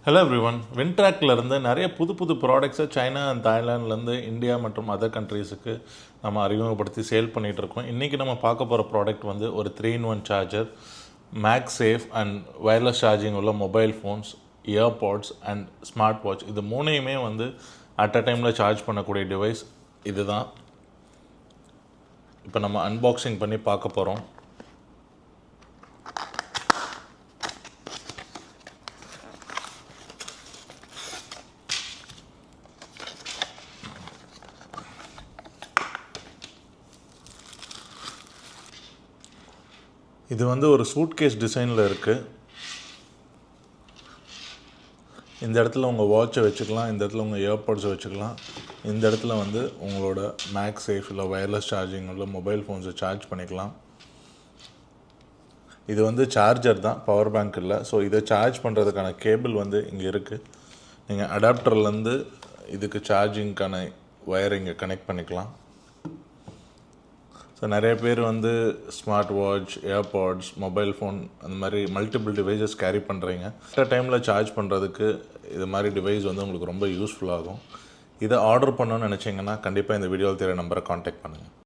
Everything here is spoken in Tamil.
Hello everyone. வின்ட்ராக்லேருந்து நிறைய புது ப்ராடக்ட்ஸை சைனா அண்ட் தாய்லாண்ட்லேருந்து இந்தியா மற்றும் அதர் கண்ட்ரீஸுக்கு நம்ம அறிமுகப்படுத்தி சேல் பண்ணிகிட்ருக்கோம். இன்றைக்கி நம்ம பார்க்க போகிற ப்ராடக்ட் வந்து ஒரு 3-in-1 charger, MagSafe and wireless charging உள்ள mobile phones, earbuds and smart watch. இது மூணையுமே வந்து அட் அ டைமில் சார்ஜ் பண்ணக்கூடிய டிவைஸ் இது தான். இப்போ நம்ம அன்பாக்சிங் பண்ணி பார்க்க போகிறோம். இது வந்து ஒரு சூட்கேஸ் டிசைனில் இருக்குது. இந்த இடத்துல உங்கள் வாட்சை வச்சுக்கலாம், இந்த இடத்துல உங்கள் இயர்பாட்ஸை வச்சுக்கலாம், இந்த இடத்துல வந்து உங்களோட மேக் சேஃப் இல்லை வயர்லெஸ் சார்ஜிங் உள்ள மொபைல் ஃபோன்ஸை சார்ஜ் பண்ணிக்கலாம். இது வந்து சார்ஜர் தான், பவர் பேங்க் இல்லை. ஸோ இதை சார்ஜ் பண்ணுறதுக்கான கேபிள் வந்து இங்கே இருக்குது. நீங்கள் அடாப்டர்லேருந்து இதுக்கு சார்ஜிங்க்கான ஒயரை இங்கே கனெக்ட் பண்ணிக்கலாம். ஸோ நிறைய பேர் வந்து smart watch, AirPods, mobile phone அந்த மாதிரி மல்டிபிள் டிவைஸஸ் கேரி பண்ணுறீங்க. சில டைமில் சார்ஜ் பண்ணுறதுக்கு இது மாதிரி டிவைஸ் வந்து உங்களுக்கு ரொம்ப யூஸ்ஃபுல்லாகும். இதை ஆர்டர் பண்ணணும்னு நினச்சிங்கன்னா கண்டிப்பாக இந்த வீடியோவில் தெரிய நம்பரை காண்டாக்ட் பண்ணுங்கள்.